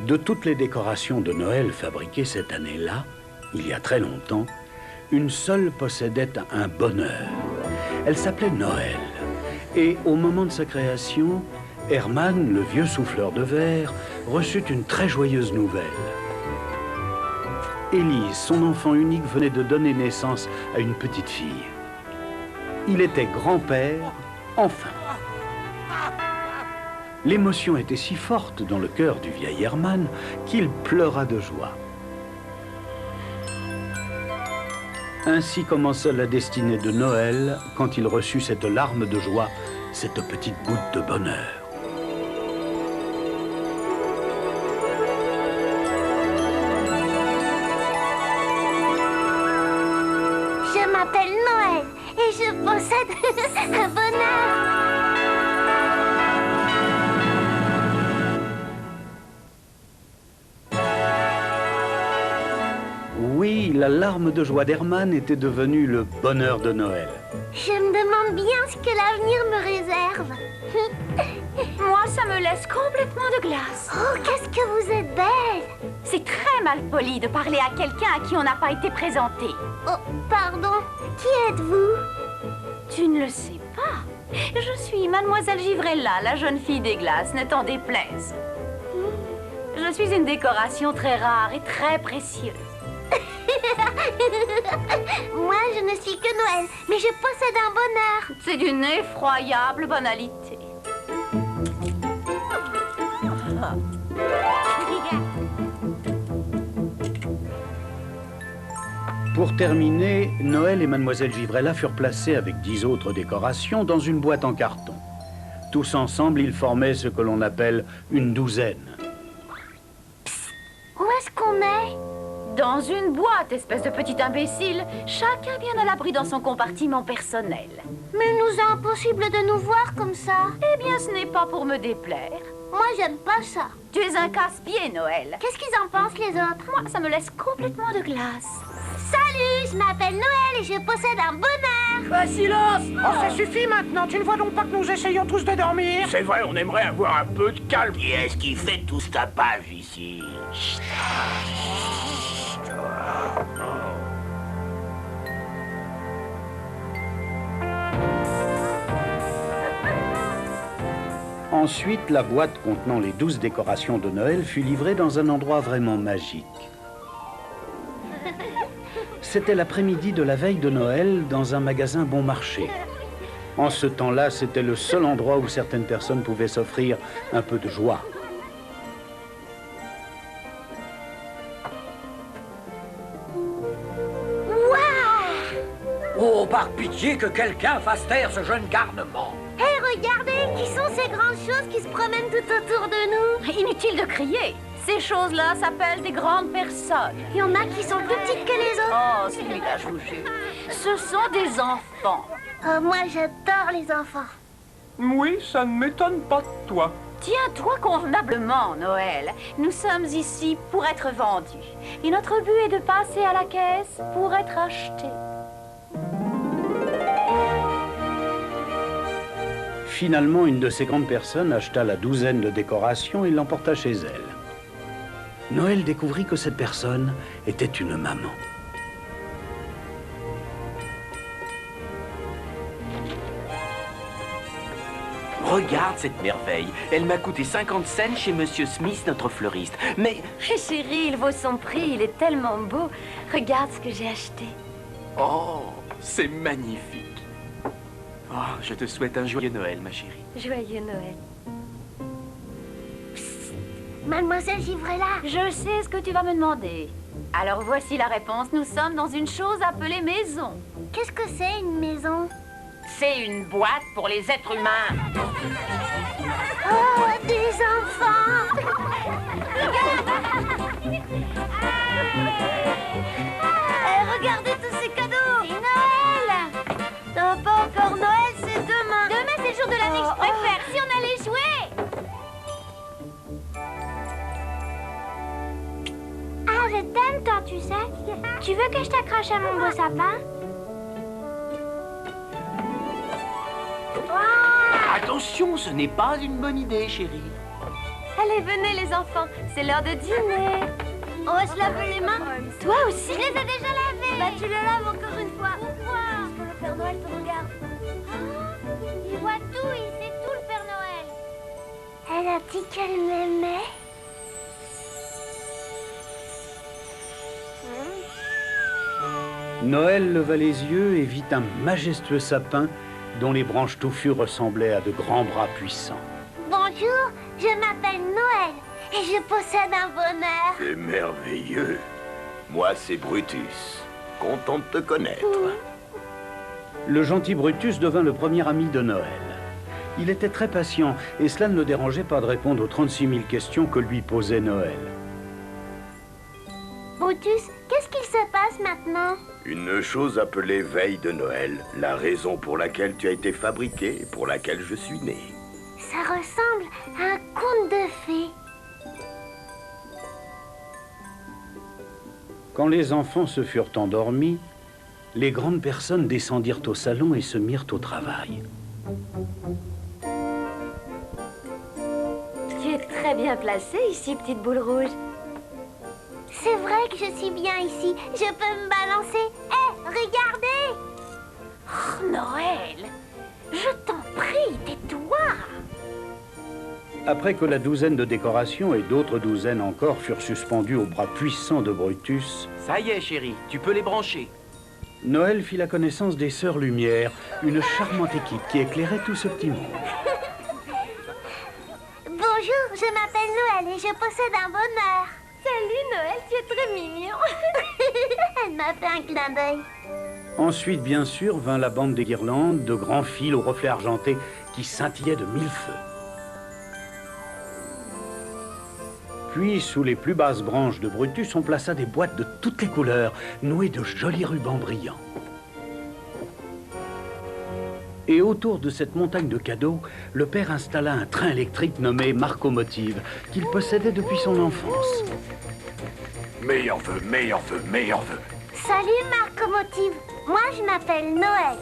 De toutes les décorations de Noël fabriquées cette année-là, il y a très longtemps, une seule possédait un bonheur. Elle s'appelait Noël. Et au moment de sa création, Hermann, le vieux souffleur de verre, reçut une très joyeuse nouvelle. Élise, son enfant unique, venait de donner naissance à une petite fille. Il était grand-père, enfin. L'émotion était si forte dans le cœur du vieil Hermann qu'il pleura de joie. Ainsi commença la destinée de Noël quand il reçut cette larme de joie, cette petite goutte de bonheur. Je m'appelle Noël et je possède un bonheur. Oui, la larme de joie d'Hermann était devenue le bonheur de Noël. Je me demande bien ce que l'avenir me réserve. Moi, ça me laisse complètement de glace. Oh, qu'est-ce que vous êtes belle! C'est très mal poli de parler à quelqu'un à qui on n'a pas été présenté. Oh, pardon, qui êtes-vous? Tu ne le sais pas. Je suis Mademoiselle Givrella, la jeune fille des glaces, ne t'en déplaise. Je suis une décoration très rare et très précieuse. Moi, je ne suis que Noël, mais je possède un bonheur. C'est d'une effroyable banalité. Pour terminer, Noël et Mademoiselle Givrella furent placés avec 10 autres décorations dans une boîte en carton. Tous ensemble, ils formaient ce que l'on appelle une douzaine. Où est-ce qu'on est? Dans une boîte, espèce de petit imbécile. Chacun bien à l'abri dans son compartiment personnel. Mais il nous est impossible de nous voir comme ça. Eh bien, ce n'est pas pour me déplaire. Moi, j'aime pas ça. Tu es un casse-pied, Noël. Qu'est-ce qu'ils en pensent, les autres? Moi, ça me laisse complètement de glace. Salut, je m'appelle Noël et je possède un bonheur. Silence! Oh, ça suffit maintenant. Tu ne vois donc pas que nous essayons tous de dormir? C'est vrai, on aimerait avoir un peu de calme. Qui est-ce qui fait tout ce tapage ici? Chut. Ensuite, la boîte contenant les 12 décorations de Noël fut livrée dans un endroit vraiment magique. C'était l'après-midi de la veille de Noël dans un magasin bon marché. En ce temps-là, c'était le seul endroit où certaines personnes pouvaient s'offrir un peu de joie. Oh, par pitié que quelqu'un fasse taire ce jeune garnement. Hé, regardez, qui sont ces grandes choses qui se promènent tout autour de nous? Inutile de crier. Ces choses-là s'appellent des grandes personnes. Il y en a qui sont plus petites que les autres. Oh, celui-là, je vous jure. Ce sont des enfants. Oh, moi, j'adore les enfants. Oui, ça ne m'étonne pas de toi. Tiens-toi convenablement, Noël. Nous sommes ici pour être vendus. Et notre but est de passer à la caisse pour être achetés. Finalement, une de ces grandes personnes acheta la douzaine de décorations et l'emporta chez elle. Noël découvrit que cette personne était une maman. Regarde cette merveille. Elle m'a coûté 50 cents chez Monsieur Smith, notre fleuriste. Mais... Chérie, il vaut son prix, il est tellement beau. Regarde ce que j'ai acheté. Oh, c'est magnifique. Oh, je te souhaite un joyeux Noël, ma chérie. Joyeux Noël. Mademoiselle Givrella. Je sais ce que tu vas me demander. Alors voici la réponse. Nous sommes dans une chose appelée maison. Qu'est-ce que c'est, une maison? C'est une boîte pour les êtres humains. Oh, des enfants! Regardez tous ces cadeaux! C'est Noël! Non, pas encore Noël, c'est demain! Demain, c'est le jour de l'année que je préfère. Si on allait jouer! Ah, je t'aime, toi, tu sais. Tu veux que je t'accroche à mon beau sapin? Attention, ce n'est pas une bonne idée, chérie. Allez, venez les enfants, c'est l'heure de dîner. On va se laver les mains. Toi aussi? Je les ai déjà lavées. Bah, tu les laves encore une fois. Pourquoi? Parce que le Père Noël te regarde. Il voit tout, il sait tout, le Père Noël. Elle a dit qu'elle m'aimait. Noël leva les yeux et vit un majestueux sapin dont les branches touffues ressemblaient à de grands bras puissants. Bonjour, je m'appelle Noël et je possède un bonheur. C'est merveilleux. Moi, c'est Brutus. Content de te connaître. Le gentil Brutus devint le premier ami de Noël. Il était très patient et cela ne le dérangeait pas de répondre aux 36 000 questions que lui posait Noël. Brutus, qu'est-ce qu'il se passe maintenant? Une chose appelée veille de Noël, la raison pour laquelle tu as été fabriqué et pour laquelle je suis né. Ça ressemble à un conte de fées. Quand les enfants se furent endormis, les grandes personnes descendirent au salon et se mirent au travail. Tu es très bien placée ici, petite boule rouge. C'est vrai que je suis bien ici. Je peux me balancer. Hé, regardez! Oh, Noël, je t'en prie, tais-toi. Après que la douzaine de décorations et d'autres douzaines encore furent suspendues aux bras puissants de Brutus, Ça y est, chérie, tu peux les brancher. Noël fit la connaissance des Sœurs Lumière, une charmante équipe qui éclairait tout ce petit monde. Bonjour, je m'appelle Noël et je possède un bonheur. Salut, Noël, tu es très mignon. Elle m'a fait un clin d'œil. Ensuite, bien sûr, vint la bande des guirlandes, de grands fils aux reflets argentés qui scintillaient de 1000 feux. Puis, sous les plus basses branches de Brutus, on plaça des boîtes de toutes les couleurs, nouées de jolis rubans brillants. Et autour de cette montagne de cadeaux, le père installa un train électrique nommé Marcomotive, qu'il possédait depuis son enfance. Meilleur vœu, meilleur vœu, meilleur vœu. Salut, Marcomotive. Moi, je m'appelle Noël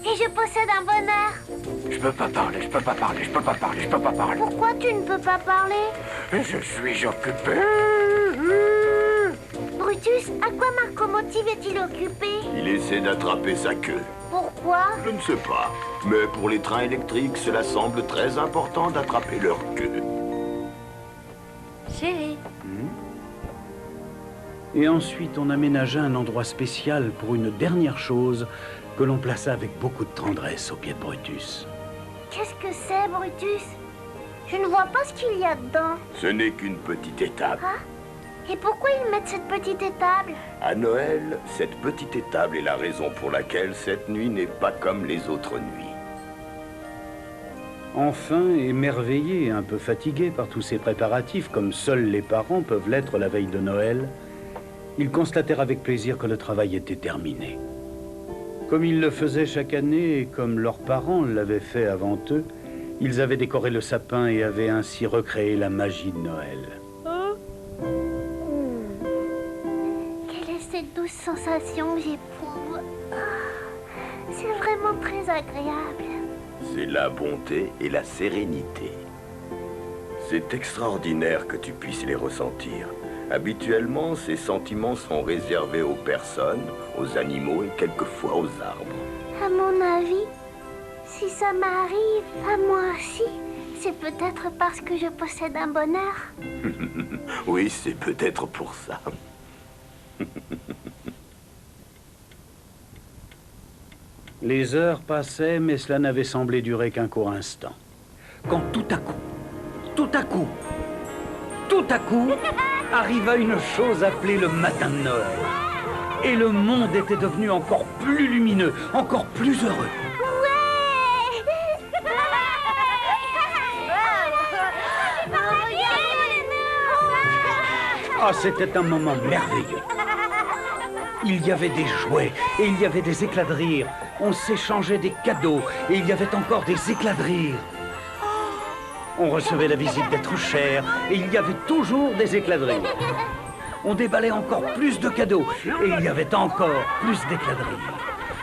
et je possède un bonheur. Je peux pas parler, je peux pas parler, je peux pas parler, je peux pas parler. Pourquoi tu ne peux pas parler? Je suis occupé. Brutus, à quoi Marcomotive est-il occupé? Il essaie d'attraper sa queue. Pourquoi? Je ne sais pas. Mais pour les trains électriques, cela semble très important d'attraper leur queue. Chérie. Et ensuite, on aménagea un endroit spécial pour une dernière chose que l'on plaça avec beaucoup de tendresse au pied de Brutus. Qu'est-ce que c'est, Brutus? Je ne vois pas ce qu'il y a dedans. Ce n'est qu'une petite étape. Ah? Et pourquoi ils mettent cette petite étable? À Noël, cette petite étable est la raison pour laquelle cette nuit n'est pas comme les autres nuits. Enfin, émerveillé et un peu fatigué par tous ces préparatifs, comme seuls les parents peuvent l'être la veille de Noël, ils constatèrent avec plaisir que le travail était terminé. Comme ils le faisaient chaque année et comme leurs parents l'avaient fait avant eux, ils avaient décoré le sapin et avaient ainsi recréé la magie de Noël. Quelle est cette douce sensation que j'éprouve? C'est vraiment très agréable. C'est la bonté et la sérénité. C'est extraordinaire que tu puisses les ressentir. Habituellement, ces sentiments sont réservés aux personnes, aux animaux et quelquefois aux arbres. À mon avis, si ça m'arrive à moi aussi, c'est peut-être parce que je possède un bonheur. Oui, c'est peut-être pour ça. Les heures passaient, mais cela n'avait semblé durer qu'un court instant. Quand tout à coup, arriva une chose appelée le matin de Noël. Et le monde était devenu encore plus lumineux, encore plus heureux. Ah, c'était un moment merveilleux. Il y avait des jouets et il y avait des éclats de rire. On s'échangeait des cadeaux et il y avait encore des éclats de rire. On recevait la visite d'êtres chers et il y avait toujours des éclats de rire. On déballait encore plus de cadeaux et il y avait encore plus d'éclats de rire.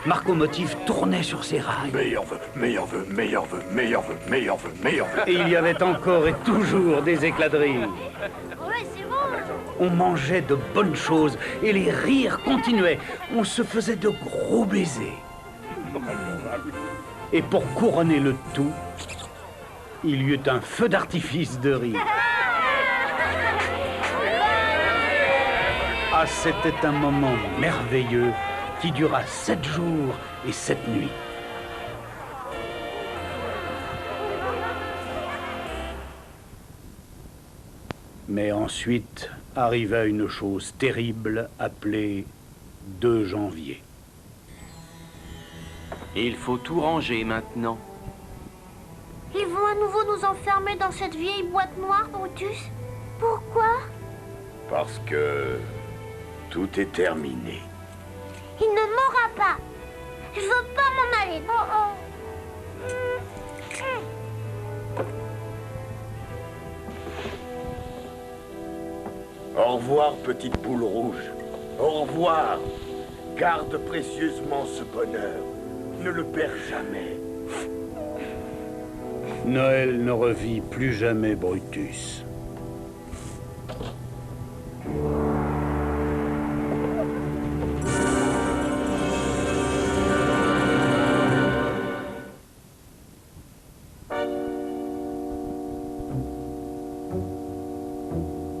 Marco Motif tournait sur ses rails. Meilleur vœu, meilleur vœu, meilleur vœu, meilleur vœu, meilleur vœu, meilleur vœu. Et il y avait encore et toujours des éclats de rire. Ouais, c'est bon. On mangeait de bonnes choses et les rires continuaient. On se faisait de gros baisers. Et pour couronner le tout, il y eut un feu d'artifice de rire. Ah, c'était un moment merveilleux qui dura 7 jours et 7 nuits. Mais ensuite arriva une chose terrible appelée 2 janvier. Il faut tout ranger maintenant. Ils vont à nouveau nous enfermer dans cette vieille boîte noire, Brutus. Pourquoi? Parce que tout est terminé. Il ne m'aura pas. Je veux pas m'en aller. Au revoir, petite boule rouge. Au revoir. Garde précieusement ce bonheur. Ne le perds jamais. Noël ne revit plus jamais Brutus.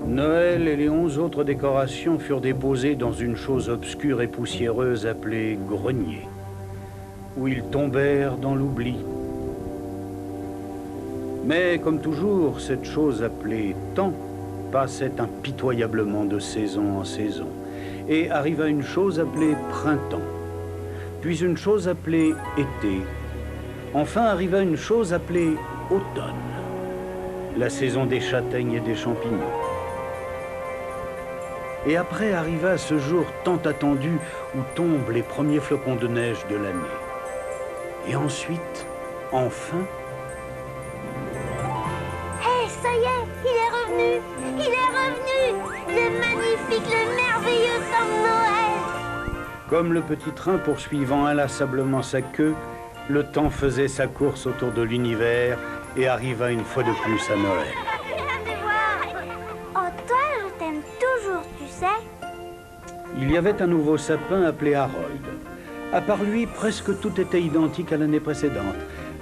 Noël et les 11 autres décorations furent déposées dans une chose obscure et poussiéreuse appelée grenier, où ils tombèrent dans l'oubli. Mais comme toujours, cette chose appelée temps passait impitoyablement de saison en saison, et arriva une chose appelée printemps, puis une chose appelée été, enfin arriva une chose appelée automne, la saison des châtaignes et des champignons. Et après arriva ce jour tant attendu où tombent les premiers flocons de neige de l'année. Et ensuite, enfin... Hé, ça y est, il est revenu. Il est revenu. Le magnifique, le merveilleux temps de Noël. Comme le petit train poursuivant inlassablement sa queue, le temps faisait sa course autour de l'univers et arriva une fois de plus à Noël. Oh, toi, je t'aime toujours, tu sais. Il y avait un nouveau sapin appelé Harold. À part lui, presque tout était identique à l'année précédente.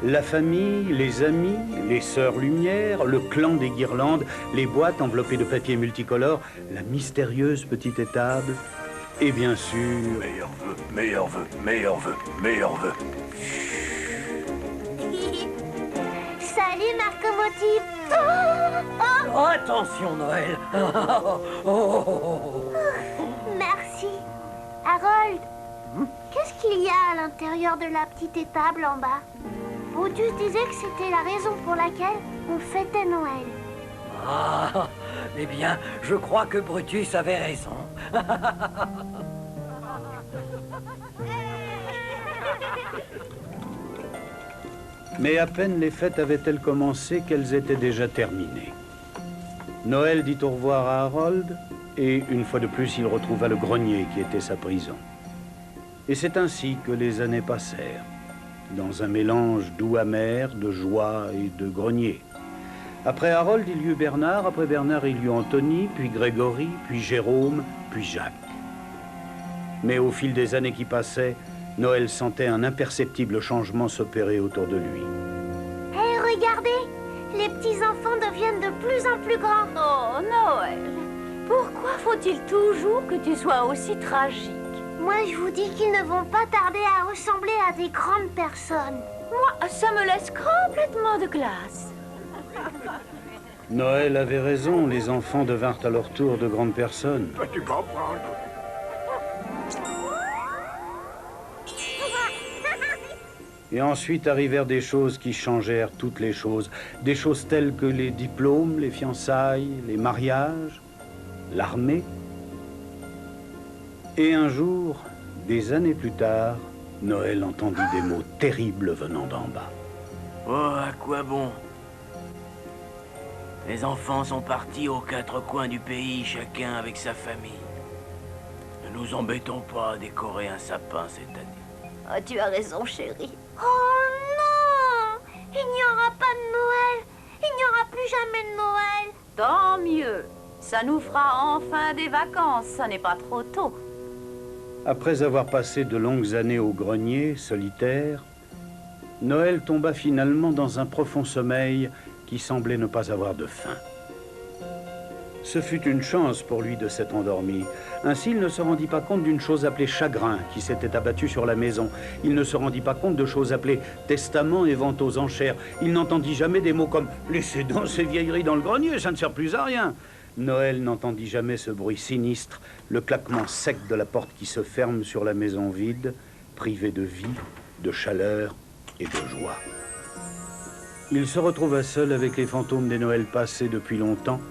La famille, les amis, les sœurs Lumière, le clan des guirlandes, les boîtes enveloppées de papier multicolore, la mystérieuse petite étable, et bien sûr... Meilleur vœu, meilleur vœu, meilleur vœu, meilleur vœu. Salut, Marco Motif. Oh, Attention, Noël. merci. Harold, qu'est-ce qu'il y a à l'intérieur de la petite étable en bas? Brutus disait que c'était la raison pour laquelle on fêtait Noël. Ah, eh bien, je crois que Brutus avait raison. Mais à peine les fêtes avaient-elles commencé qu'elles étaient déjà terminées. Noël dit au revoir à Harold, et une fois de plus, il retrouva le grenier qui était sa prison. Et c'est ainsi que les années passèrent, dans un mélange doux-amer, de joie et de grenier. Après Harold, il y eut Bernard, après Bernard, il y eut Anthony, puis Grégory, puis Jérôme, puis Jacques. Mais au fil des années qui passaient, Noël sentait un imperceptible changement s'opérer autour de lui. Hé, regardez, les petits-enfants deviennent de plus en plus grands. Oh, Noël, pourquoi faut-il toujours que tu sois aussi tragique? Moi, je vous dis qu'ils ne vont pas tarder à ressembler à des grandes personnes. Moi, ça me laisse complètement de glace. Noël avait raison, les enfants devinrent à leur tour de grandes personnes. Peux-tu comprendre? Et ensuite arrivèrent des choses qui changèrent toutes les choses. Des choses telles que les diplômes, les fiançailles, les mariages, l'armée. Et un jour, des années plus tard, Noël entendit des mots terribles venant d'en bas. Oh, à quoi bon? Les enfants sont partis aux 4 coins du pays, chacun avec sa famille. Ne nous embêtons pas à décorer un sapin cette année. Oh, tu as raison, chérie. Oh non! Il n'y aura pas de Noël. Il n'y aura plus jamais de Noël. Tant mieux. Ça nous fera enfin des vacances. Ça n'est pas trop tôt. Après avoir passé de longues années au grenier, solitaire, Noël tomba finalement dans un profond sommeil qui semblait ne pas avoir de fin. Ce fut une chance pour lui de s'être endormi. Ainsi, il ne se rendit pas compte d'une chose appelée chagrin qui s'était abattue sur la maison. Il ne se rendit pas compte de choses appelées testament et vente aux enchères. Il n'entendit jamais des mots comme « Laissez donc ces vieilleries dans le grenier, ça ne sert plus à rien ». Noël n'entendit jamais ce bruit sinistre, le claquement sec de la porte qui se ferme sur la maison vide, privée de vie, de chaleur et de joie. Il se retrouva seul avec les fantômes des Noëls passés depuis longtemps,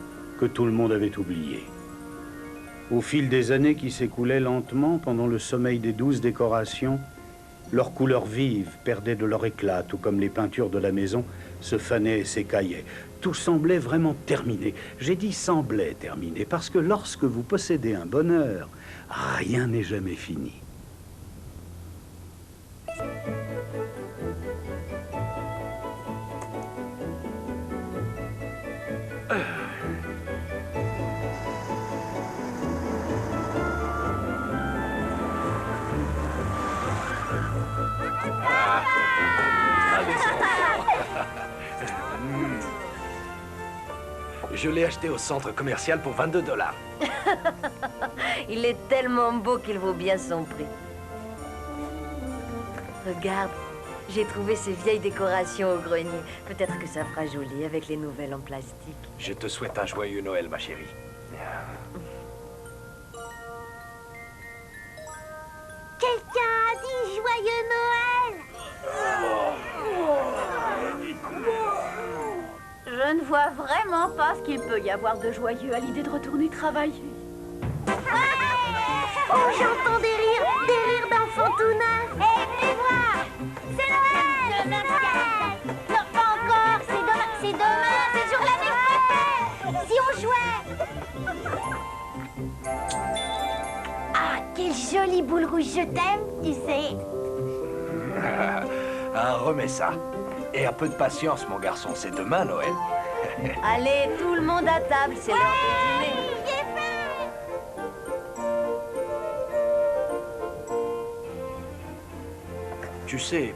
que tout le monde avait oublié. Au fil des années qui s'écoulaient lentement pendant le sommeil des 12 décorations, leurs couleurs vives perdaient de leur éclat, tout comme les peintures de la maison se fanaient et s'écaillaient. Tout semblait vraiment terminé. J'ai dit semblait terminé, parce que lorsque vous possédez un bonheur, rien n'est jamais fini. Je l'ai acheté au centre commercial pour 22 $. Il est tellement beau qu'il vaut bien son prix. Regarde, j'ai trouvé ces vieilles décorations au grenier. Peut-être que ça fera joli avec les nouvelles en plastique. Je te souhaite un joyeux Noël, ma chérie. Quelqu'un a dit joyeux Noël. Je ne vois vraiment pas ce qu'il peut y avoir de joyeux à l'idée de retourner travailler. Oh, j'entends des rires d'enfants tout neufs. Hé, venez voir. C'est Noël. C'est Noël. Non, pas encore. C'est demain. C'est sur l'année prochaine. Si on jouait. Ah, quelle jolie boule rouge. Je t'aime, tu sais. Ah, remets ça. Et un peu de patience, mon garçon. C'est demain, Noël. Allez, tout le monde à table. C'est l'heure de dîner. Tu sais,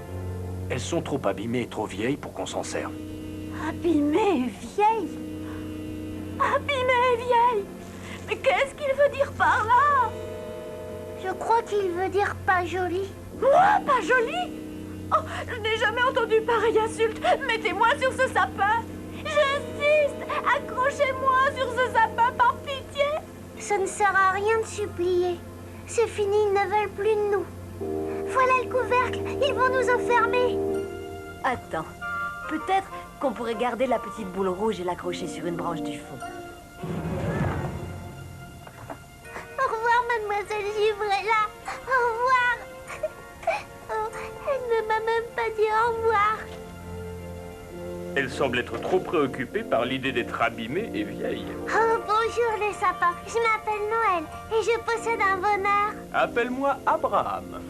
elles sont trop abîmées et trop vieilles pour qu'on s'en serve. Abîmée et vieille. Abîmée et vieille. Mais qu'est-ce qu'il veut dire par là? Je crois qu'il veut dire pas joli. Moi, pas jolie? Oh, je n'ai jamais entendu pareille insulte. Mettez-moi sur ce sapin. J'insiste. Accrochez-moi sur ce sapin par pitié. Ça ne sert à rien de supplier. C'est fini, ils ne veulent plus de nous. Voilà le couvercle, ils vont nous enfermer. Attends, peut-être qu'on pourrait garder la petite boule rouge et l'accrocher sur une branche du fond. Au revoir, mademoiselle Givrella. Au revoir. Oh, elle ne m'a même pas dit au revoir. Elle semble être trop préoccupée par l'idée d'être abîmée et vieille. Oh, bonjour les sapins. Je m'appelle Noël et je possède un bonheur. Appelle-moi Abraham.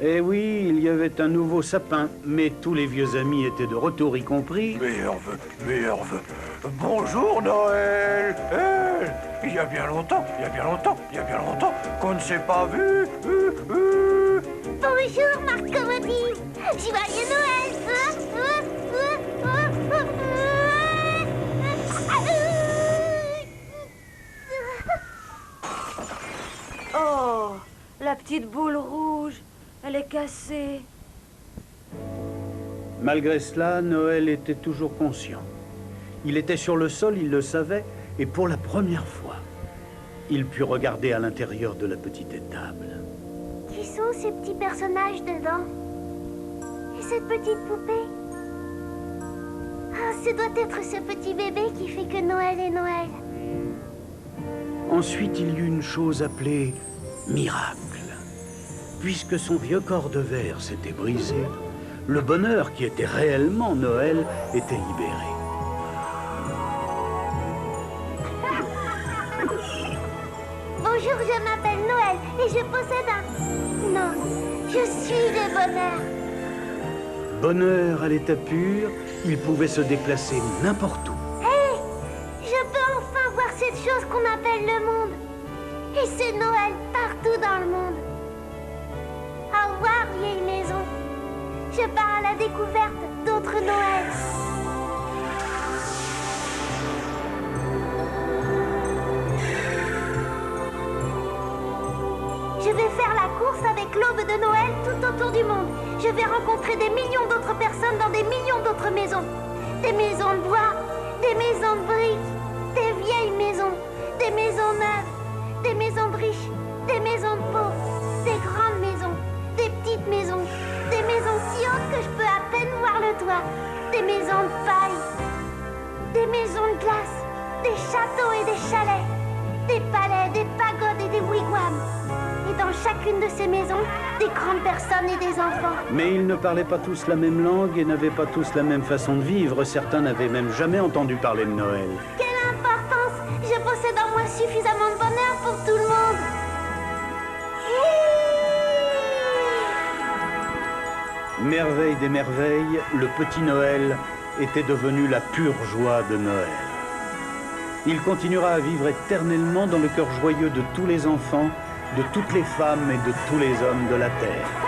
Eh oui, il y avait un nouveau sapin, mais tous les vieux amis étaient de retour, y compris... Meilleur vœu. Bonjour Noël. Il y a bien longtemps qu'on ne s'est pas vu. Bonjour Marc Commodine. Joyeux Noël. Oh, la petite boule rouge, elle est cassée. Malgré cela, Noël était toujours conscient. Il était sur le sol, il le savait, et pour la première fois, il put regarder à l'intérieur de la petite étable. Qui sont ces petits personnages dedans? Et cette petite poupée? Ah, ce doit être ce petit bébé qui fait que Noël est Noël. Ensuite, il y eut une chose appelée miracle. Puisque son vieux corps de verre s'était brisé, le bonheur qui était réellement Noël était libéré. Bonjour, je m'appelle Noël et je possède un... Non, Je suis le bonheur. Bonheur à l'état pur, il pouvait se déplacer n'importe où. Hé, je peux enfin voir cette chose qu'on appelle le monde. Et c'est Noël partout dans le monde. Au revoir, vieille maison. Je pars à la découverte d'autres Noëls. Je vais faire la course avec l'aube de Noël tout autour du monde. Je vais rencontrer des millions d'autres personnes dans des millions d'autres maisons. Des maisons de bois, des maisons de briques, des vieilles maisons, des maisons neuves, des maisons de riches, des maisons de pauvres, des grandes maisons, des petites maisons, des maisons si hautes que je peux à peine voir le toit, des maisons de paille, des maisons de glace, des châteaux et des chalets, des palais, des pagodes et des wigwams. Et dans chacune de ces maisons, des grandes personnes et des enfants. Mais ils ne parlaient pas tous la même langue et n'avaient pas tous la même façon de vivre. Certains n'avaient même jamais entendu parler de Noël. Quelle importance! Je possède en moi suffisamment de bonheur pour tout le monde. Merveille des merveilles, le petit Noël était devenu la pure joie de Noël. Il continuera à vivre éternellement dans le cœur joyeux de tous les enfants, de toutes les femmes et de tous les hommes de la terre.